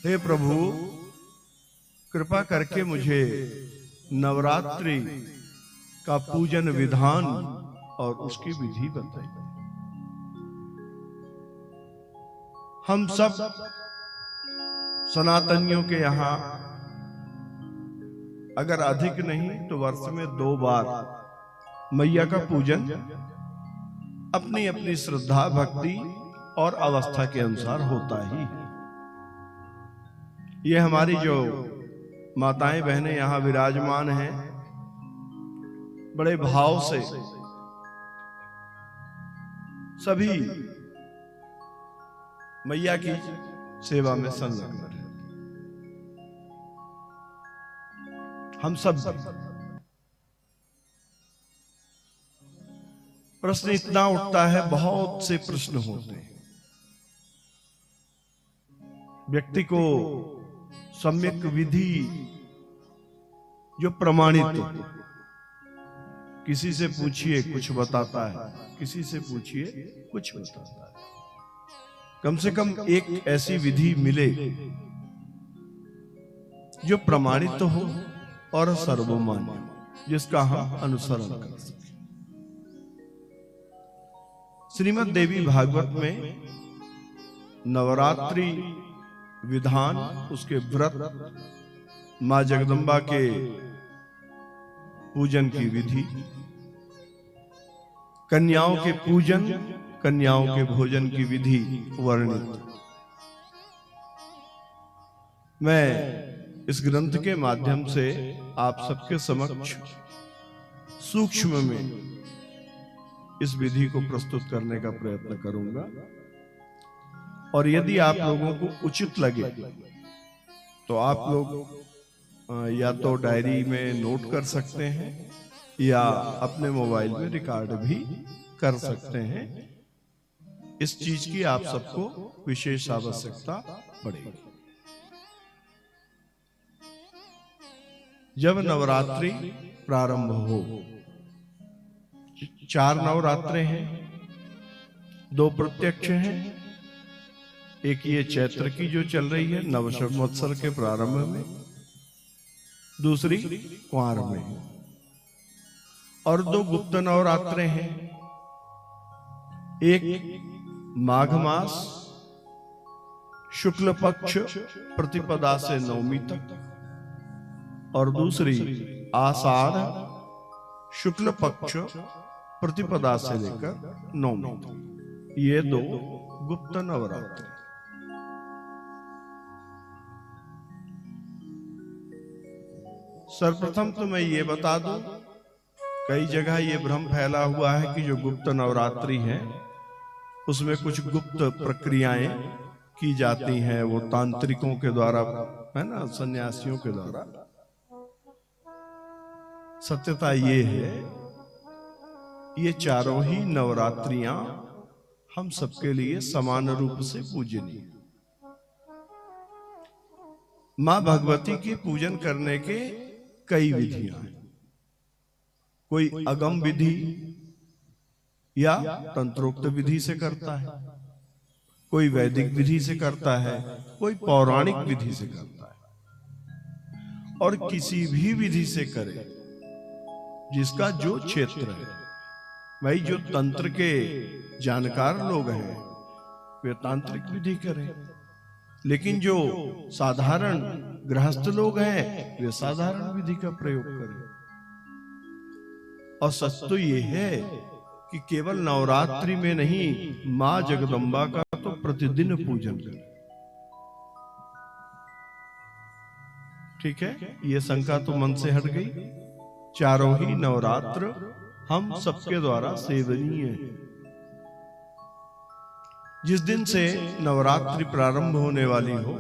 हे प्रभु, कृपा करके मुझे नवरात्रि का पूजन विधान और उसकी विधि बताइए। हम सब सनातनियों के यहाँ अगर अधिक नहीं तो वर्ष में 2 बार मैया का पूजन अपनी अपनी श्रद्धा भक्ति और अवस्था के अनुसार होता ही है। ये हमारी जो माताएं बहनें यहां विराजमान हैं, बड़े भाव से सभी मैया की सेवा में संलग्न हैं। हम सब प्रश्न इतना उठता है, बहुत से प्रश्न होते हैं। व्यक्ति को सम्यक विधि जो प्रमाणित हो, किसी से पूछिए कुछ बताता है, किसी से पूछिए कुछ बताता है। कम से कम एक ऐसी विधि मिले जो प्रमाणित हो और सर्वमान्य, जिसका हम अनुसरण कर सकें। श्रीमद् देवी भागवत में नवरात्रि विधान, उसके व्रत, मां जगदम्बा के पूजन की विधि, कन्याओं के पूजन, कन्याओं के भोजन की विधि वर्णित। मैं इस ग्रंथ के माध्यम से आप सबके समक्ष सूक्ष्म में इस विधि को प्रस्तुत करने का प्रयत्न करूंगा, और यदि आप लोगों को उचित लगे तो आप लोग या तो डायरी में नोट कर सकते हैं या अपने मोबाइल में रिकॉर्ड भी कर सकते हैं। इस चीज की आप सबको विशेष आवश्यकता पड़ेगी। जब नवरात्रि प्रारंभ हो, 4 नवरात्रे हैं, 2 प्रत्यक्ष हैं। एक ये चैत्र की जो चल रही है नव संवत्सर के प्रारंभ में, दूसरी कुंवार में, और 2 गुप्त नवरात्रे हैं। एक माघ मास शुक्ल पक्ष प्रतिपदा से नवमी तक, और दूसरी आषाढ़ शुक्ल पक्ष प्रतिपदा से लेकर नवमी तक। ये 2 गुप्त नवरात्रि। सर्वप्रथम तो मैं ये बता दूं, कई जगह ये भ्रम फैला हुआ है कि जो गुप्त नवरात्रि है उसमें कुछ गुप्त प्रक्रियाएं की जाती हैं, वो तांत्रिकों के द्वारा, है ना, सन्यासियों के द्वारा। सत्यता ये है, ये चारों ही नवरात्रियां हम सबके लिए समान रूप से पूजनीय। मां भगवती की पूजन करने के कई विधियां हैं। कोई अगम विधि या तंत्रोक्त विधि से करता है, कोई वैदिक विधि से करता है, कोई पौराणिक विधि से करता है, और किसी भी विधि से करे जिसका जो क्षेत्र है। भाई जो तंत्र के जानकार लोग हैं वे तांत्रिक विधि करें, लेकिन जो साधारण गृहस्थ लोग हैं वे साधारण विधि का प्रयोग करें। और सच तो ये है कि केवल नवरात्रि में नहीं, मां जगदम्बा का तो प्रतिदिन पूजन करें। ठीक है, ये शंका तो मन से हट गई। चारों ही नवरात्र हम सबके द्वारा सेवनीय है। जिस दिन से नवरात्रि प्रारंभ होने वाली हो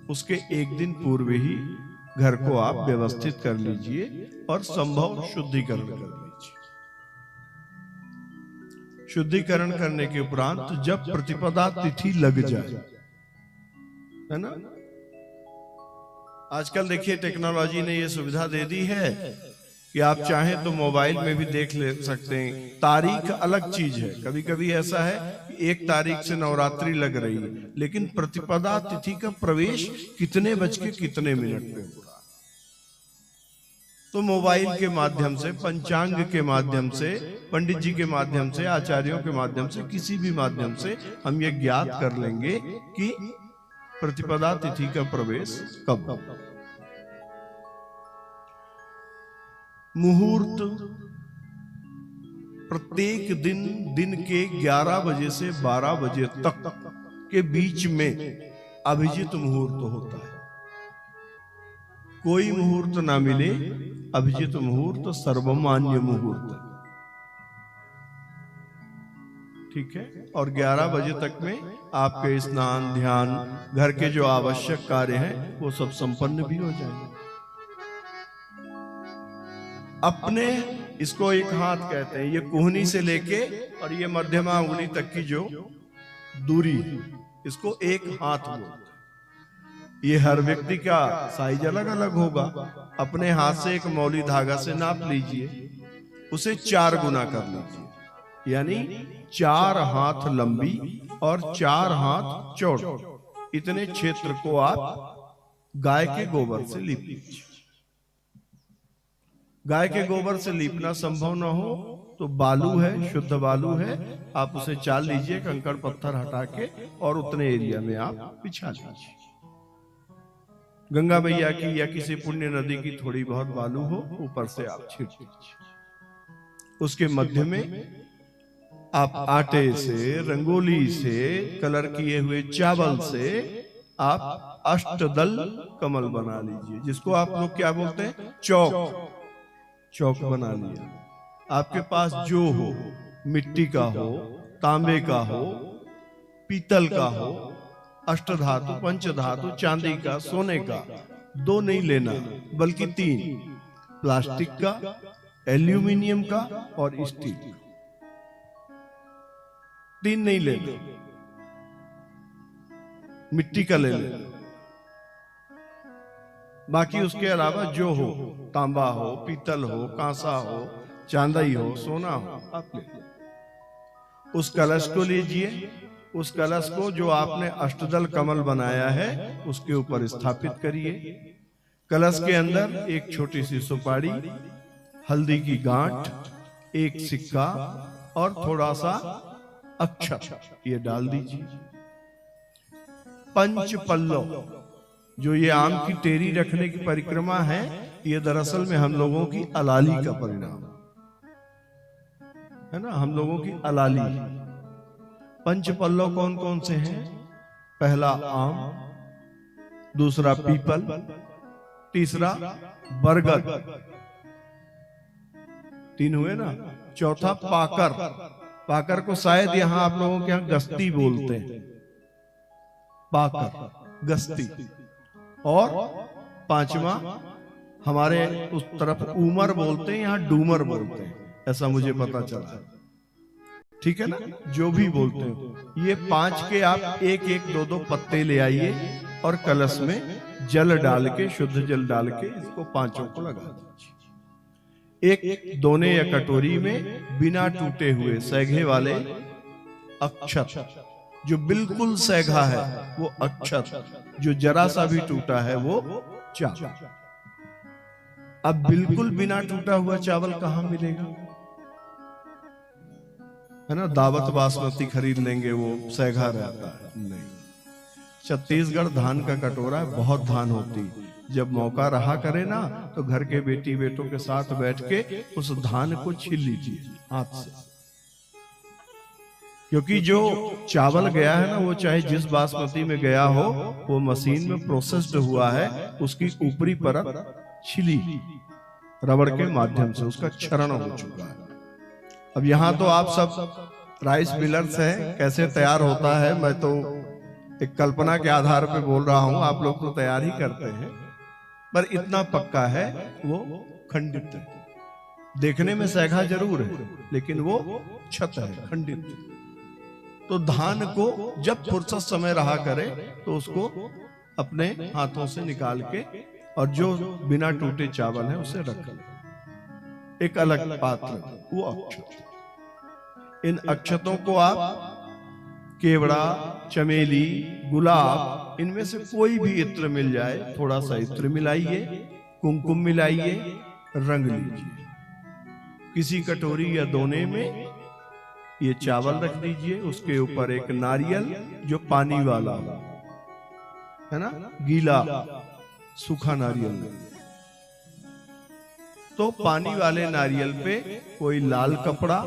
उसके एक दिन पूर्व ही घर को आप व्यवस्थित कर लीजिए और संभव शुद्धिकरण कर लीजिए। शुद्धिकरण करने के उपरांत जब प्रतिपदा तिथि लग जाए, है ना, आजकल देखिए टेक्नोलॉजी ने ये सुविधा दे दी है कि आप चाहें तो मोबाइल में भी देख ले सकते हैं। तारीख अलग चीज है। कभी कभी ऐसा है कि 1 तारीख से नवरात्रि लग रही है, लेकिन प्रतिपदा तिथि का प्रवेश कितने बज के कितने मिनट पे हो रहा है। तो मोबाइल के माध्यम से, पंचांग के माध्यम से, पंडित जी के माध्यम से, आचार्यों के माध्यम से, किसी भी माध्यम से हम ये ज्ञात कर लेंगे कि प्रतिपदा तिथि का प्रवेश कब हो। मुहूर्त प्रत्येक दिन के 11 बजे से 12 बजे तक के बीच में अभिजित मुहूर्त होता है। कोई मुहूर्त ना मिले, अभिजित मुहूर्त सर्वमान्य मुहूर्त, ठीक है। और 11 बजे तक में आपके स्नान, ध्यान, घर के जो आवश्यक कार्य हैं वो सब संपन्न भी हो जाएंगे। अपने इसको एक हाथ कहते हैं, ये कोहनी से लेके और ये मध्यमा उंगली तक की जो दूरी है, इसको एक हाथ बोलते हैं। ये हर व्यक्ति का साइज अलग अलग होगा। अपने हाथ से एक मौली धागा से नाप लीजिए, उसे 4 गुना कर लीजिए, यानी 4 हाथ लंबी और 4 हाथ चौड़ी। इतने क्षेत्र को आप गाय के गोबर से लीप लीजिए। गाय के गोबर से लीपना संभव न हो तो बालू है, शुद्ध बालू है, आप उसे चाल लीजिए, कंकड़ पत्थर हटा के, और उतने एरिया में आप बिछा लीजिए। गंगा मैया की या किसी पुण्य नदी की थोड़ी बहुत बालू हो, ऊपर से आप छीट लीजिए। उसके मध्य में आप आटे से, रंगोली से, कलर किए हुए चावल से आप अष्टदल कमल बना लीजिए, जिसको आप लोग क्या बोलते हैं, चौक बना लिया। आपके पास जो हो, मिट्टी का हो, तांबे का हो, पीतल का हो, अष्टधातु, पंचधातु, चांदी का, सोने का, 2 नहीं लेना बल्कि 3, प्लास्टिक का, एल्यूमिनियम का और स्टील का। 3 नहीं लेना, मिट्टी का ले लेना। बाकी उसके अलावा जो हो, तांबा हो, पीतल हो, कांसा हो, चांदी हो, सोना हो, आप ले। उस कलश को लीजिए। उस कलश को जो आपने अष्टदल कमल बनाया है उसके ऊपर स्थापित करिए। कलश के अंदर एक छोटी सी सुपारी, हल्दी की गांठ, एक सिक्का और थोड़ा सा अक्षत ये डाल दीजिए। पंच पल्लव, जो ये आम की टेरी रखने की परिक्रमा है, ये दरअसल में हम लोगों की अलाली का परिणाम है ना, हम लोगों की अलाली। पंच पल्लव कौन कौन से हैं? पहला आम, दूसरा पीपल, तीसरा बरगद, 3 हुए ना, चौथा पाकर। पाकर को शायद यहां आप लोगों के यहां गस्ती बोलते हैं, पाकर, गस्ती। और 5वां हमारे उस तरफ उमर बोलते हैं, यहां डूमर बोलते हैं, ऐसा मुझे पता चला है, ठीक है ना, जो भी बोलते हो। ये 5 के आप 1-1, 2-2 पत्ते ले आइए और कलश में जल डाल के, शुद्ध जल डाल के इसको 5 को लगा दीजिए। एक दोने या कटोरी में बिना टूटे हुए सैघे वाले अक्षत, जो बिल्कुल सैघा है वो अक्षत, जो जरा सा भी टूटा है वो चावल। अब बिल्कुल बिना टूटा हुआ चावल कहां मिलेगा, है ना, दावत बासमती खरीद लेंगे, वो सैघा रहता है। नहीं, छत्तीसगढ़ धान का कटोरा है, बहुत धान होती। जब मौका रहा करे ना तो घर के बेटी बेटों के साथ बैठ के उस धान को छील लीजिए हाथ से, क्योंकि जो चावल गया है ना, वो चाहे जिस बासमती में गया हो, वो मशीन में प्रोसेस्ड हुआ है, उसकी ऊपरी परत छिली रबड़ के माध्यम से, उसका क्षरण हो चुका है। अब यहाँ तो आप सब राइस मिलर्स हैं, कैसे तैयार होता है मैं तो एक कल्पना के आधार पे बोल रहा हूं, आप लोग तो तैयार ही करते हैं, पर इतना पक्का है वो खंडित है। देखने में सैघा जरूर है लेकिन वो छत है, खंडित। तो धान को जब फुर्सत समय रहा करे तो उसको अपने हाथों से निकाल के, और जो बिना टूटे चावल है उसे रख ले। एक अलग पात्र, वो अक्षत। इन अक्षतों को आप केवड़ा, चमेली, गुलाब, इनमें से कोई भी इत्र मिल जाए, थोड़ा सा इत्र मिलाइए, कुमकुम मिलाइए, रंग लीजिए। किसी कटोरी या दोने में ये चावल रख दीजिए, उसके ऊपर एक नारियल जो पानी वाला है ना, गीला सूखा नारियल नहीं। तो पानी वाले नारियल पे कोई लाल कपड़ा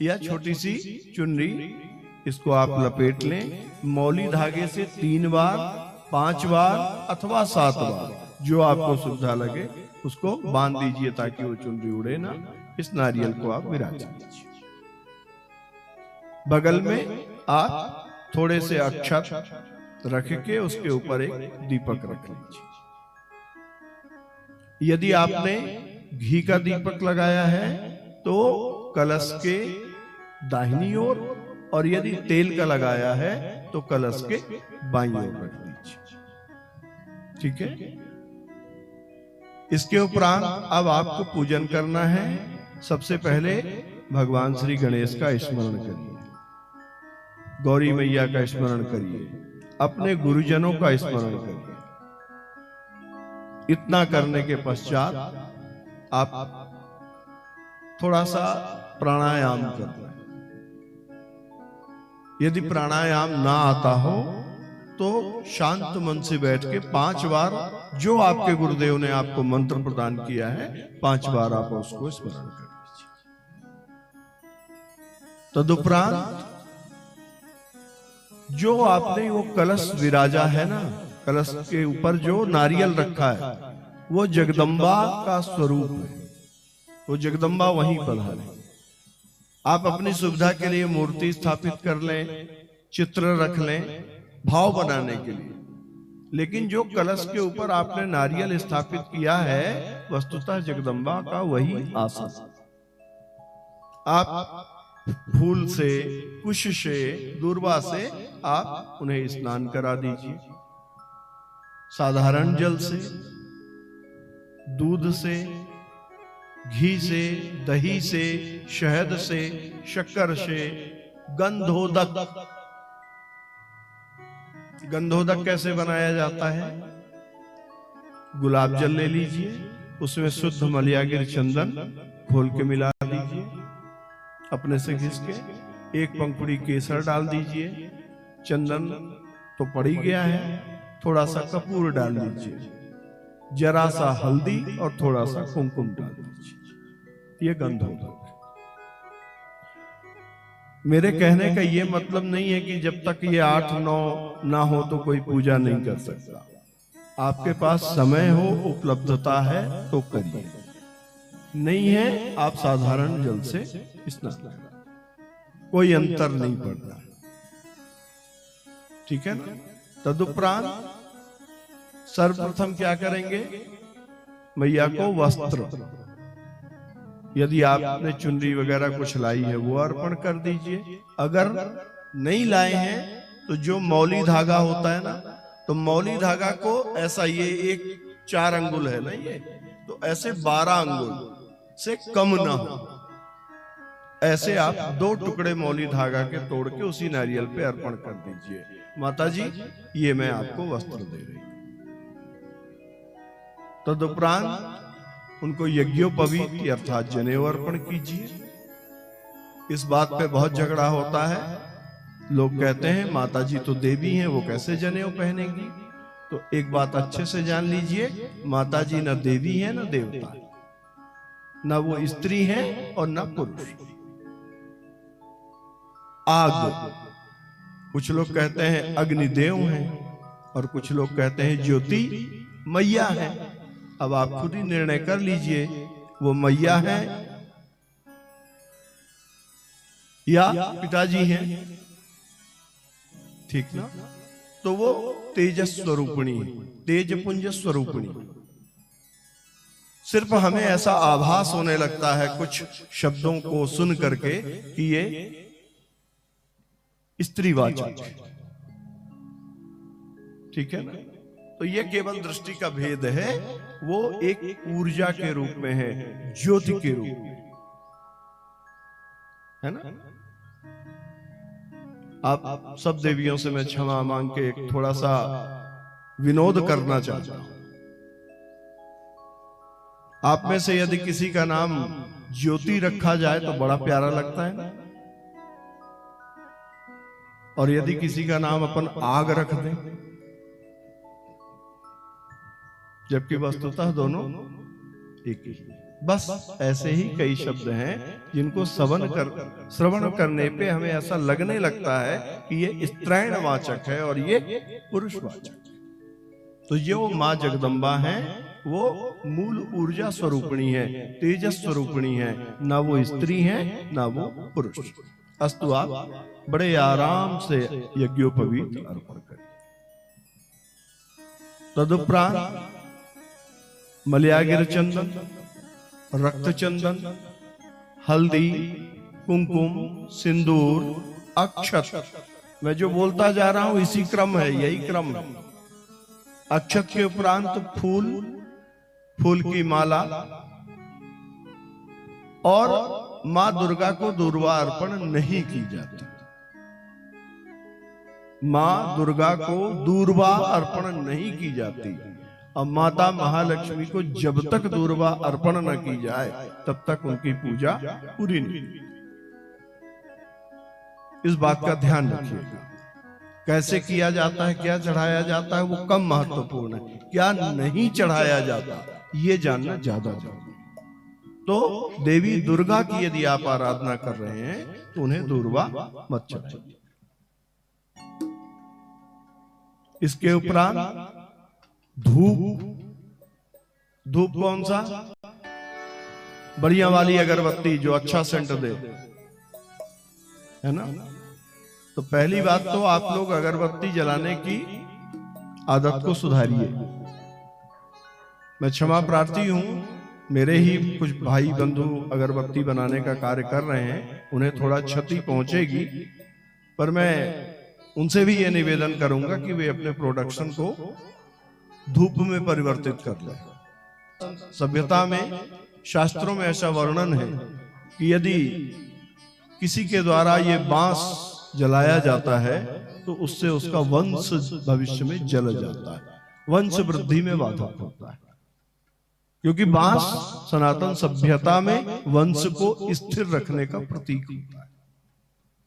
या छोटी सी चुन्नी, इसको आप लपेट लें। मौली धागे से 3 बार, 5 बार अथवा 7 बार, जो आपको सुविधा लगे उसको बांध दीजिए ताकि वो चुनरी उड़े ना। इस नारियल को आप विराज कीजिए। बगल में आप थोड़े से अक्षत रख के उसके ऊपर एक दीपक रख लीजिए। यदि आपने घी का दीपक लगाया है तो कलश के दाहिनी ओर, और यदि तेल का लगाया है तो कलश के बाईं ओर रख दीजिए। ठीक है। इसके उपरांत अब आपको पूजन करना है। सबसे पहले भगवान श्री गणेश का स्मरण करिए, गौरी मैया का स्मरण करिए, अपने गुरुजनों का स्मरण करिए। इतना करने के पश्चात आप थोड़ा सा प्राणायाम करना है। यदि प्राणायाम ना आता हो तो शांत मन से बैठ के 5 बार जो आपके गुरुदेव ने आपको मंत्र प्रदान किया है, 5 बार आप उसको स्मरण कर लीजिए। तदुपरांत जो आपने वो कलश विराजा है ना, कलश के ऊपर जो नारियल रखा है, वो जगदम्बा का स्वरूप है। वो जगदम्बा वहीं पधारे। आप अपनी सुविधा के लिए मूर्ति स्थापित कर लें, चित्र रख लें भाव बनाने के लिए, लेकिन जो कलश के ऊपर आपने नारियल स्थापित किया है, वस्तुतः जगदम्बा का वही आसन। आप फूल से, कुश से, दूर्वा से आप उन्हें स्नान करा दीजिए। साधारण जल से, दूध से, घी से, दही से, शहद से, शक्कर से, गंधोदक। गंधोदक कैसे बनाया जाता है? गुलाब जल ले लीजिए, उसमें शुद्ध मलयागिर चंदन खोल के मिला दीजिए, अपने से घिस के 1 पंखुड़ी केसर डाल दीजिए। चंदन तो पड़ ही गया है, थोड़ा सा कपूर डाल दीजिए, जरा सा हल्दी और थोड़ा सा कुमकुम डाल दीजिए। ये गंधोदक। मेरे कहने का ये मतलब नहीं है कि जब तक ये 8-9 ना हो तो कोई पूजा नहीं कर सकता। आपके पास समय हो, उपलब्धता है तो करिए, नहीं है आप साधारण जल से स्नान करें, कोई अंतर नहीं पड़ता। ठीक है ना। तदुपरांत सर्वप्रथम क्या करेंगे? मैया को वस्त्र, यदि आपने चुनरी वगैरह कुछ लाई है वो अर्पण कर दीजिए। अगर नहीं लाए हैं तो जो मौली धागा होता है ना, तो मौली धागा को ऐसा, ये एक 4 अंगुल है ना, ये तो ऐसे 12 अंगुल से कम ना हो, ऐसे आप 2 टुकड़े मौली धागा के तोड़ के उसी नारियल पे अर्पण कर दीजिए। माता जी ये मैं आपको वस्त्र दे रही हूं। तदुपरांत उनको यज्ञोपवीत अर्थात जनेऊ अर्पण कीजिए। इस बात पे बहुत झगड़ा होता है। लोग कहते हैं माता जी तो देवी हैं, वो कैसे जनेऊ पहनेंगी? तो एक बात अच्छे से जान लीजिए, माता जी न देवी है न देवता, न वो स्त्री है और न पुरुष। आग, कुछ लोग कहते हैं अग्निदेव हैं और कुछ लोग कहते हैं ज्योति मैया है। अब आप खुद ही निर्णय कर लीजिए, वो मैया है या पिताजी हैं। ठीक ना। तो वो तेजस स्वरूपिणी, तेज पुंज स्वरूपिणी। सिर्फ हमें ऐसा आभास होने लगता है कुछ शब्दों को सुन करके कि ये स्त्रीवाचक है। ठीक है ना। तो ये केवल दृष्टि का भेद है, वो एक ऊर्जा के रूप में है, ज्योति के रूप में है ना। आप सब देवियों से मैं क्षमा मांग के एक थोड़ा सा विनोद करना चाहता हूं। आप में से यदि किसी का नाम ज्योति रखा जाए तो बड़ा प्यारा लगता है ना, और यदि किसी का नाम अपन आग रख दें, जबकि वस्तुतः दोनों एक ही। बस ऐसे ही कई शब्द हैं जिनको श्रवण करने पे हमें ऐसा लगने लगता है कि ये स्त्रैणवाचक है और ये पुरुषवाचक है। तो ये वो मां जगदम्बा है, वो मूल ऊर्जा स्वरूपिणी है, तेजस स्वरूपिणी है, ना वो स्त्री है ना वो पुरुष। अस्तु, आप बड़े आराम से यज्ञोपवीत अर्पण करें। तदुपरांत मलयागिर चंदन, रक्त चंदन, हल्दी, कुमकुम, सिंदूर, अक्षत, मैं जो बोलता जा रहा हूं इसी क्रम है, यही क्रम है। अक्षत के उपरांत फूल, फूल की माला, और मां दुर्गा को दूर्वा अर्पण नहीं की जाती। मां दुर्गा को दूर्वा अर्पण नहीं की जाती, और माता महालक्ष्मी को जब तक दूर्वा अर्पण न की जाए तब तक उनकी पूजा पूरी नहीं। इस बात का ध्यान रखिएगा। कैसे किया जाता है, क्या चढ़ाया जाता है, वो कम महत्वपूर्ण है, क्या नहीं चढ़ाया जाता ये जानना ज्यादा जरूरी है। तो देवी दुर्गा की यदि आप आराधना कर रहे हैं तो उन्हें दूर्वा मत चढ़ाइए। इसके उपरांत धूप, धूप कौन सा? बढ़िया वाली अगरबत्ती जो अच्छा सेंट दे, है ना। तो पहली बात तो आप लोग अगरबत्ती जलाने की आदत को सुधारिए। मैं क्षमा प्रार्थी हूं, मेरे ही कुछ भाई बंधु अगरबत्ती बनाने का कार्य कर रहे हैं, उन्हें थोड़ा क्षति पहुंचेगी, पर मैं उनसे भी यह निवेदन करूंगा कि वे अपने प्रोडक्शन को धूप में परिवर्तित कर लें। सभ्यता में, शास्त्रों में ऐसा वर्णन है कि यदि किसी के द्वारा ये बांस जलाया जाता है तो उससे उसका वंश भविष्य में जल जाता है, वंश वृद्धि में बाधक होता है, क्योंकि बांस सनातन सभ्यता में वंश को स्थिर रखने का प्रतीक होता है।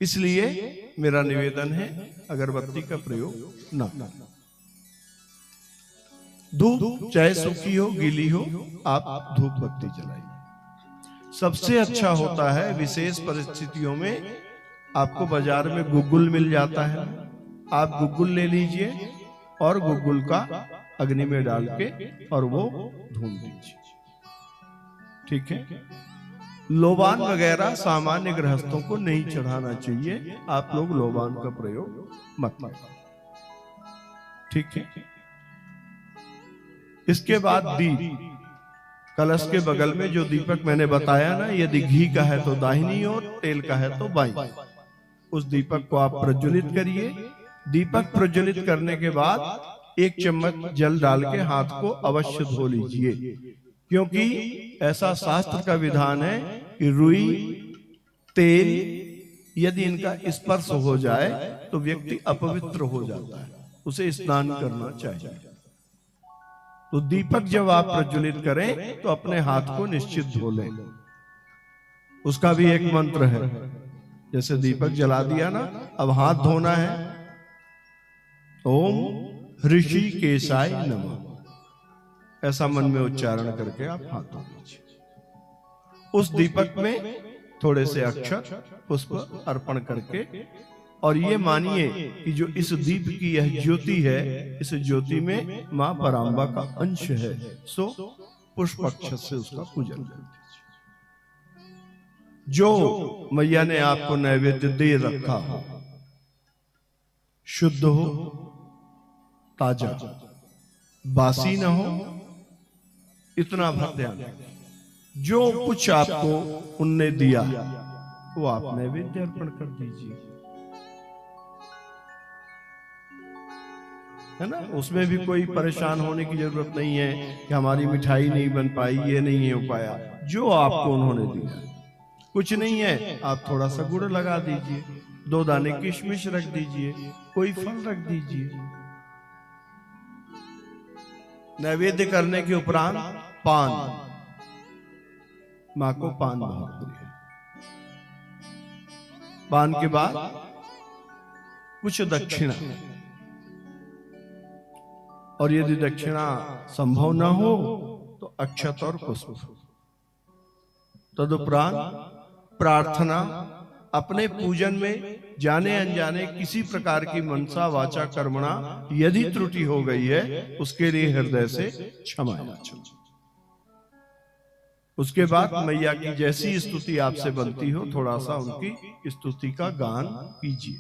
इसलिए मेरा निवेदन है अगरबत्ती का प्रयोग न करें। धूप चाहे सूखी हो गीली हो, आप धूप बत्ती जलाइए। सबसे अच्छा होता है विशेष परिस्थितियों में आपको बाजार में गुग्गुल मिल जाता है, आप गुग्गुल ले लीजिए और गुग्गुल का अग्नि में डाल के और वो धूम दीजिए, ठीक है। लोबान वगैरह सामान्य गृहस्थों को नहीं चढ़ाना चाहिए, आप लोग लोबान का प्रयोग मत करें, ठीक है। इसके बाद दीप, कलश के बगल में जो दीपक मैंने बताया ना, यदि घी का है तो दाहिनी ओर, तेल का है तो बाईं, उस दीपक को आप प्रज्वलित करिए। दीपक प्रज्वलित करने के बाद एक चम्मच जल डाल के हाथ को अवश्य धो लीजिए, क्योंकि ऐसा शास्त्र का विधान है कि रुई, तेल यदि इनका स्पर्श हो जाए तो व्यक्ति अपवित्र हो जाता है, उसे स्नान करना चाहिए। तो दीपक जब आप प्रज्वलित करें तो अपने हाथ को निश्चित धो लें। उसका भी एक मंत्र है, जैसे दीपक जला दिया ना, अब हाथ धोना है, ओम ऋषिकेशाय नमः, ऐसा मन में उच्चारण करके आप हाथ धो लीजिए। उस दीपक में थोड़े से अक्षत पुष्प अर्पण करके, और ये मानिए कि जो इस दीप की यह ज्योति है, इस ज्योति में मां परांबा का अंश है, सो पुष्प अक्षत से उसका पूजन कर दीजिए। जो मैया ने आपको नैवेद्य दे रखा हो, शुद्ध हो, ताजा, बासी न हो, इतना भर ध्यान। जो कुछ आपको उनने दिया वो आप नैवेद्य अर्पण कर दीजिए। है ना, उसमें भी कोई परेशान होने की जरूरत नहीं है कि हमारी मिठाई नहीं बन पाई, ये नहीं हो पाया। जो आपको उन्होंने दिया कुछ नहीं है, आप थोड़ा सा गुड़ लगा दीजिए, 2 दाने किशमिश रख दीजिए, कोई फल रख दीजिए। नैवेद्य करने के उपरांत पान, मां को पान बहुत प्रिय। पान के बाद कुछ दक्षिणा, और यदि दक्षिणा संभव न हो तो अक्षत और पुष्प। तदुपरांत प्रार्थना, अपने पूजन में जाने अनजाने किसी प्रकार की मनसा वाचा कर्मणा यदि त्रुटि हो गई है, उसके लिए हृदय से क्षमा याचना। उसके बाद मैया की जैसी स्तुति आपसे बनती हो, थोड़ा सा उनकी स्तुति का गान कीजिए।